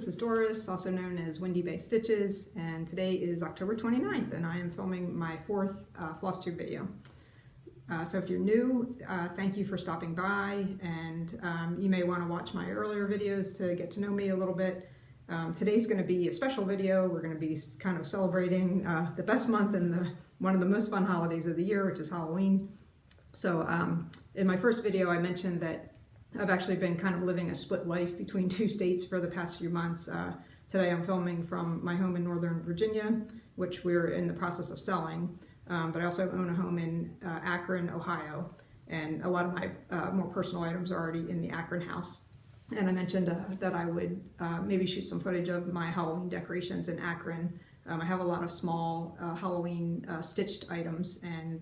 is Doris, also known as Windy Bay Stitches, and today is October 29th, and I am filming my fourth Flosstube video. So if you're new, thank you for stopping by, and you may want to watch my earlier videos to get to know me a little bit. Today's going to be a special video. We're going to be kind of celebrating the best month and one of the most fun holidays of the year, which is Halloween. So in my first video, I mentioned that I've actually been kind of living a split life between two states for the past few months. Today I'm filming from my home in Northern Virginia, which we're in the process of selling, but I also own a home in Akron, Ohio, and a lot of my more personal items are already in the Akron house. And I mentioned that I would maybe shoot some footage of my Halloween decorations in Akron. I have a lot of small Halloween stitched items, and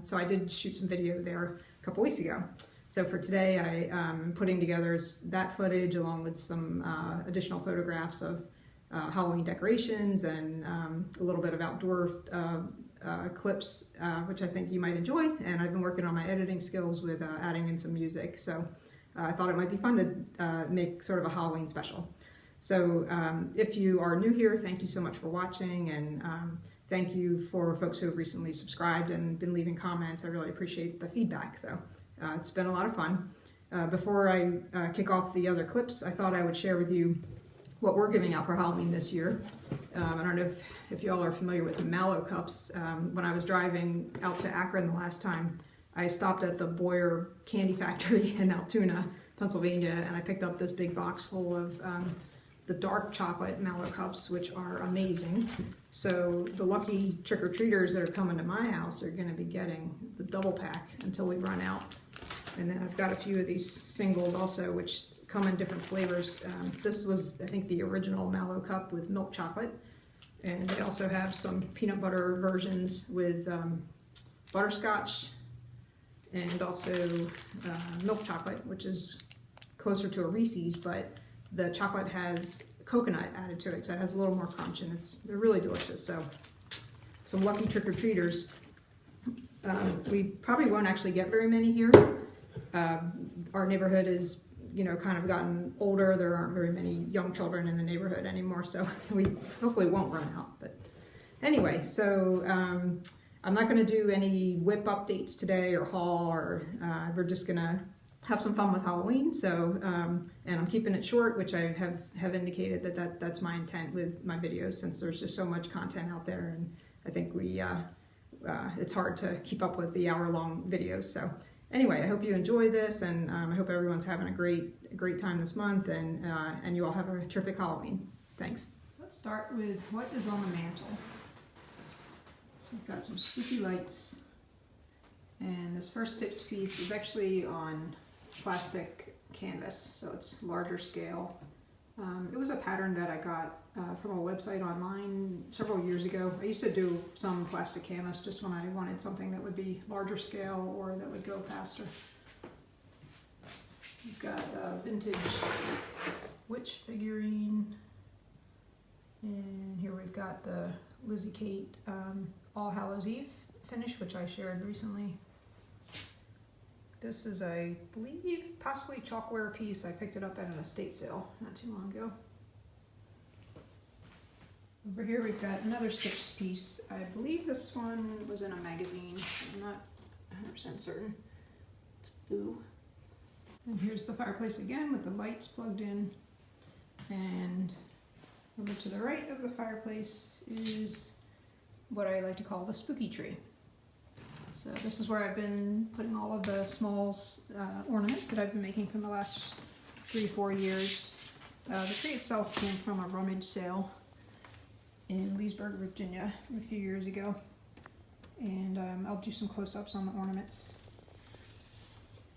so I did shoot some video there a couple weeks ago. So for today, I am putting together that footage along with some additional photographs of Halloween decorations and a little bit of outdoor clips, which I think you might enjoy. And I've been working on my editing skills with adding in some music. So I thought it might be fun to make sort of a Halloween special. So if you are new here, thank you so much for watching, and thank you for folks who have recently subscribed and been leaving comments. I really appreciate the feedback. So it's been a lot of fun. Before I kick off the other clips, I thought I would share with you what we're giving out for Halloween this year. I don't know if y'all are familiar with the Mallow cups. When I was driving out to Akron the last time, I stopped at the Boyer Candy Factory in Altoona, Pennsylvania, and I picked up this big box full of the dark chocolate Mallow cups, which are amazing. So the lucky trick-or-treaters that are coming to my house are going to be getting the double pack until we run out. And then I've got a few of these singles also, which come in different flavors. This was, I think, the original Mallow cup with milk chocolate. And they also have some peanut butter versions with butterscotch and also milk chocolate, which is closer to a Reese's, but the chocolate has coconut added to it, so it has a little more crunch, and they're really delicious. So some lucky trick-or-treaters. We probably won't actually get very many here. Our neighborhood is, kind of gotten older. There aren't very many young children in the neighborhood anymore, so we hopefully won't run out. But anyway, so I'm not going to do any whip updates today or haul, or we're just going to have some fun with Halloween. So and I'm keeping it short, which I have indicated that's my intent with my videos, since there's just so much content out there, and I think it's hard to keep up with the hour-long videos. So anyway, I hope you enjoy this, and I hope everyone's having a great time this month, and you all have a terrific Halloween. Thanks. Let's start with what is on the mantle. So we've got some spooky lights, and this first stitched piece is actually on plastic canvas, so it's larger scale. It was a pattern that I got from a website online several years ago. I used to do some plastic canvas just when I wanted something that would be larger scale or that would go faster. We've got a vintage witch figurine, and here we've got the Lizzie Kate All Hallows Eve finish, which I shared recently. This is, I believe, possibly chalkware piece. I picked it up at an estate sale not too long ago. Over here we've got another stitched piece. I believe this one was in a magazine. I'm not 100% certain. It's Boo. And here's the fireplace again with the lights plugged in. And over to the right of the fireplace is what I like to call the spooky tree. So this is where I've been putting all of the smalls ornaments that I've been making for the last 3-4 years. The tree itself came from a rummage sale in Leesburg, Virginia from a few years ago. And I'll do some close-ups on the ornaments.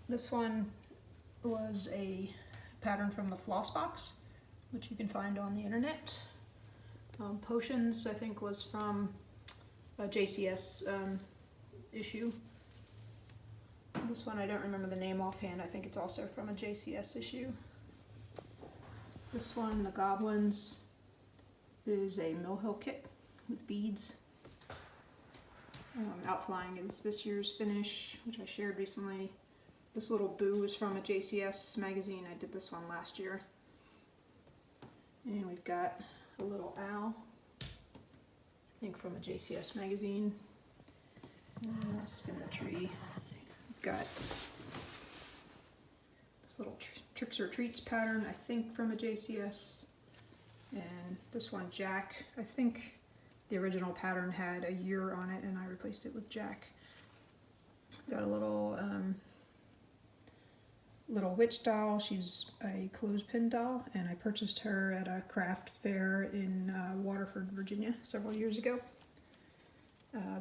This one was a pattern from the Floss box, which you can find on the internet. Potions, I think, was from a JCS issue. This one I don't remember the name offhand. I think it's also from a JCS issue. This one, the Goblins, is a Mill Hill kit with beads. Outflying is this year's finish, which I shared recently. This little Boo is from a JCS magazine. I did this one last year. And we've got a little owl, I think from a JCS magazine. And I'll spin the tree. We've got this little Tricks or Treats pattern, I think from a JCS. And this one, Jack, I think the original pattern had a year on it and I replaced it with Jack. Got a little little witch doll. She's a clothespin doll, and I purchased her at a craft fair in Waterford, Virginia several years ago.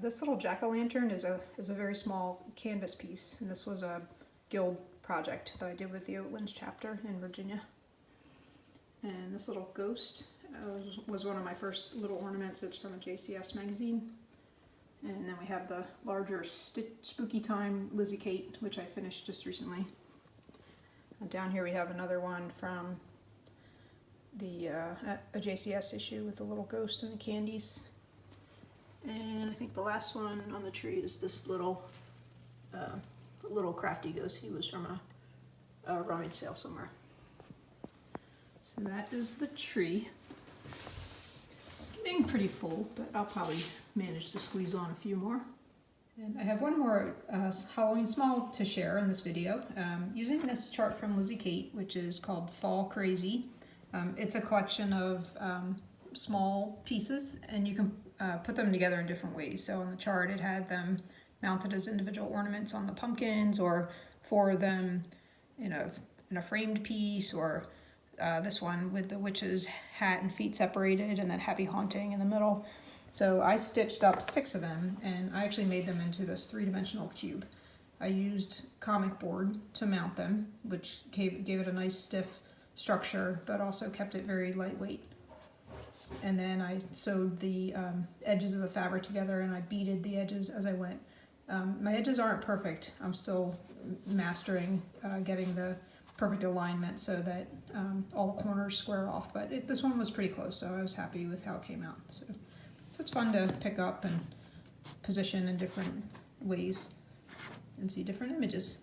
This little jack-o'-lantern is a very small canvas piece, and this was a guild project that I did with the Oatlands chapter in Virginia. And this little ghost was one of my first little ornaments. It's from a JCS magazine. And then we have the larger Spooky Time Lizzie Kate, which I finished just recently. And down here we have another one from the a JCS issue with the little ghost and the candies. And I think the last one on the tree is this little crafty ghost. He was from a rummage sale somewhere. So that is the tree. It's getting pretty full, but I'll probably manage to squeeze on a few more. And I have one more Halloween small to share in this video, using this chart from Lizzie Kate, which is called Fall Crazy. It's a collection of small pieces, and you can put them together in different ways. So on the chart it had them mounted as individual ornaments on the pumpkins, or four of them in a framed piece, or this one with the witch's hat and feet separated and then happy haunting in the middle. So I stitched up 6 of them, and I actually made them into this 3-dimensional cube. I used comic board to mount them, which gave it a nice stiff structure, but also kept it very lightweight. And then I sewed the edges of the fabric together, and I beaded the edges as I went. My edges aren't perfect. I'm still mastering getting the perfect alignment so that all the corners square off, but this one was pretty close, so I was happy with how it came out. So it's fun to pick up and position in different ways and see different images.